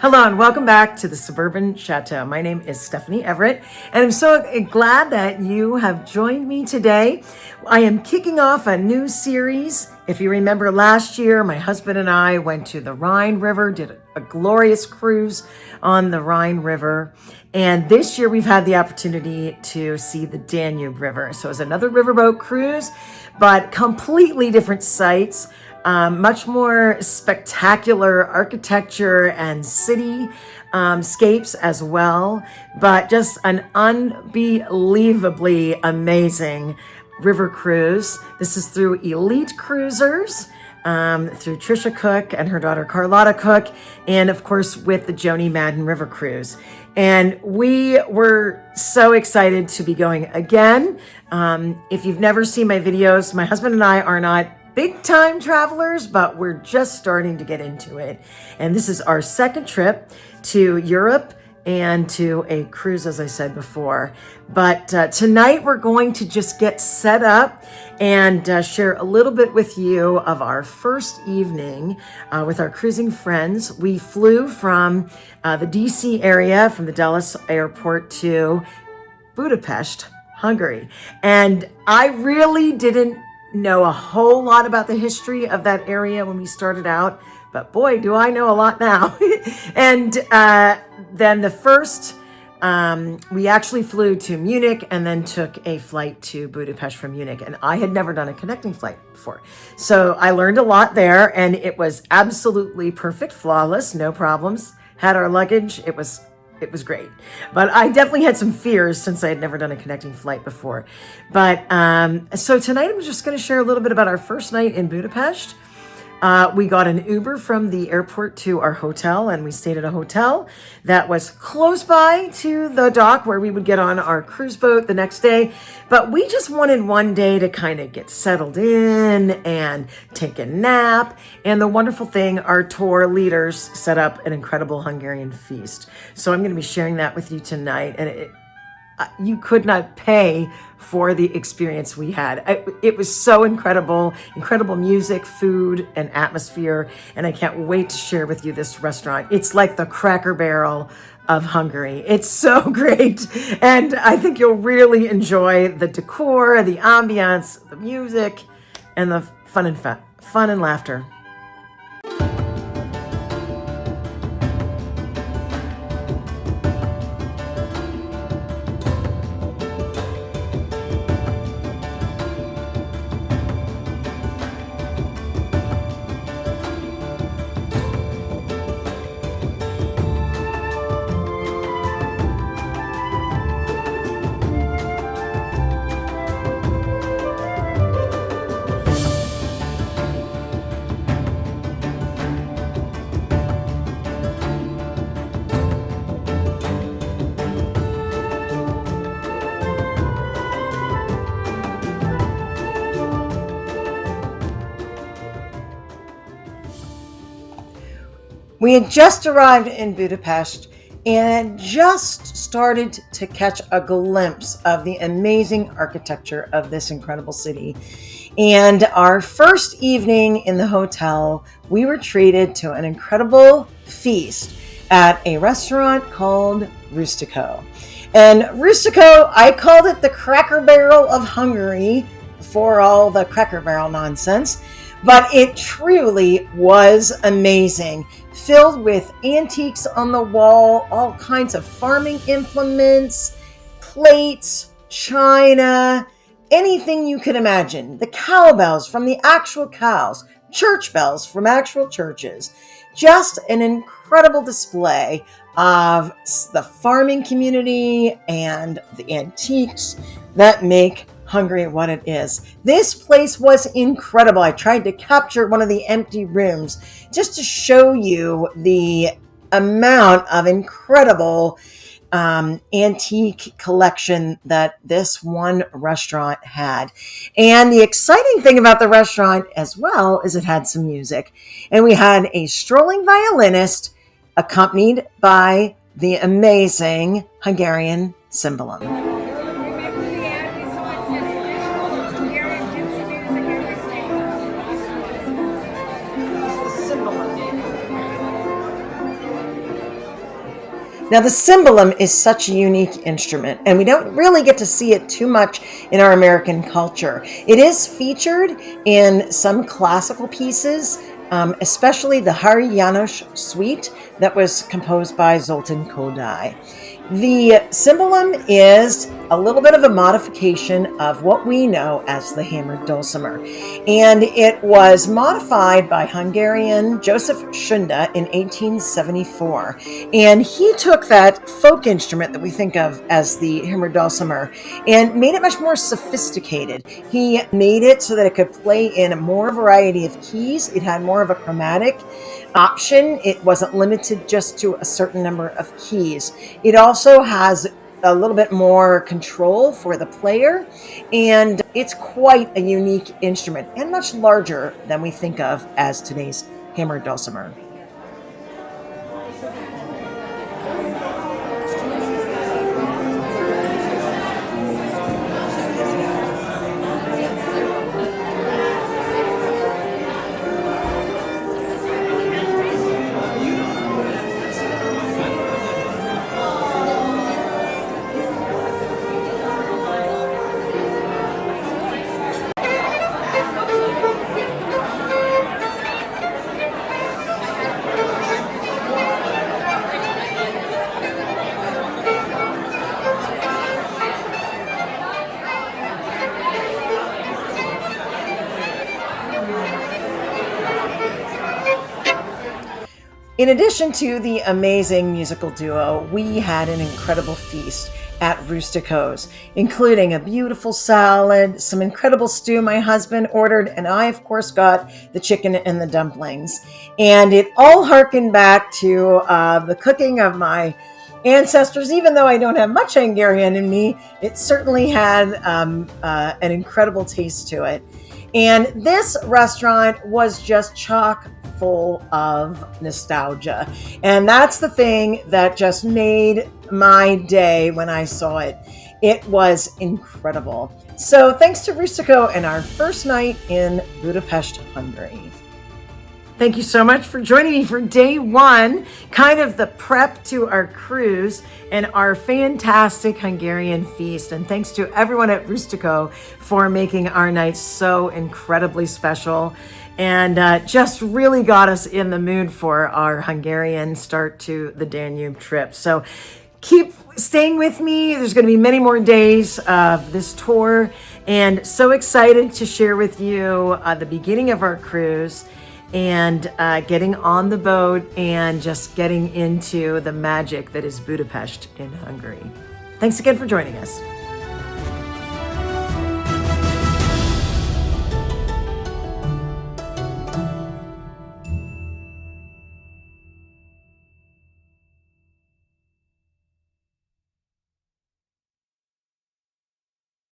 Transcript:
Hello and welcome back to the Suburban Chateau. My name is Stephanie Everett and I'm so glad that you have joined me today. I am kicking off a new series. If you remember last year, my husband and I went to the Rhine River, did a glorious cruise on the Rhine River. And this year we've had the opportunity to see the Danube River. So it's another riverboat cruise, but completely different sites. Much more spectacular architecture and city scapes as well, but just an unbelievably amazing river cruise. This is through Elite Cruisers, through Trisha Cook and her daughter Carlotta Cook, and of course with the Joanie Madden River Cruise. And we were so excited to be going again. If you've never seen my videos, my husband and I are not big time travelers, but we're just starting to get into it. And this is our second trip to Europe and to a cruise, as I said before. But tonight we're going to just get set up and share a little bit with you of our first evening with our cruising friends. We flew from the DC area, from the Dulles airport to Budapest, Hungary. And I really didn't know a whole lot about the history of that area when we started out, but boy, do I know a lot now. And then the first, we actually flew to Munich and then took a flight to Budapest from Munich. And I had never done a connecting flight before. So I learned a lot there and it was absolutely perfect, flawless, no problems. Had our luggage, it was great. But I definitely had some fears since I had never done a connecting flight before. But so tonight I'm just going to share a little bit about our first night in Budapest. We got an Uber from the airport to our hotel, and we stayed at a hotel that was close by to the dock where we would get on our cruise boat the next day. But we just wanted one day to kind of get settled in and take a nap. And the wonderful thing, our tour leaders set up an incredible Hungarian feast. So I'm going to be sharing that with you tonight. And you could not pay for the experience we had. It was so incredible music, food, and atmosphere. And I can't wait to share with you this restaurant. It's like the Cracker Barrel of Hungary. It's so great. And I think you'll really enjoy the decor, the ambiance, the music, and the fun and laughter. We had just arrived in Budapest and just started to catch a glimpse of the amazing architecture of this incredible city. And our first evening in the hotel, we were treated to an incredible feast at a restaurant called Rustico. And Rustico, I called it the Cracker Barrel of Hungary for all the Cracker Barrel nonsense, but it truly was amazing. Filled with antiques on the wall, all kinds of farming implements, plates, china, anything you could imagine. The cowbells from the actual cows, church bells from actual churches. Just an incredible display of the farming community and the antiques that make Hungary what it is. This place was incredible. I tried to capture one of the empty rooms just to show you the amount of incredible antique collection that this one restaurant had. And the exciting thing about the restaurant as well is it had some music. And we had a strolling violinist accompanied by the amazing Hungarian cymbalum. Now, the cymbalum is such a unique instrument, and we don't really get to see it too much in our American culture. It is featured in some classical pieces, especially the Hari János Suite that was composed by Zoltán Kodály. The cymbalum is a little bit of a modification of what we know as the hammered dulcimer, and it was modified by Hungarian Joseph Sunda in 1874. And he took that folk instrument that we think of as the hammered dulcimer and made it much more sophisticated. He made it so that it could play in a more variety of keys. It had more of a chromatic option. It wasn't limited just to a certain number of keys. It also has a little bit more control for the player, and it's quite a unique instrument and much larger than we think of as today's hammered dulcimer. In addition to the amazing musical duo, we had an incredible feast at Rustico's, including a beautiful salad, some incredible stew my husband ordered, and I, of course, got the chicken and the dumplings. And it all harkened back to the cooking of my ancestors. Even though I don't have much Hungarian in me, it certainly had an incredible taste to it. And this restaurant was just chock full of nostalgia. And that's the thing that just made my day when I saw it. It was incredible. So thanks to Rustico and our first night in Budapest, Hungary. Thank you so much for joining me for day one, kind of the prep to our cruise and our fantastic Hungarian feast. And thanks to everyone at Rustico for making our night so incredibly special and just really got us in the mood for our Hungarian start to the Danube trip. So keep staying with me. There's going to be many more days of this tour, and so excited to share with you the beginning of our cruise and getting on the boat and just getting into the magic that is Budapest in Hungary. Thanks again for joining us.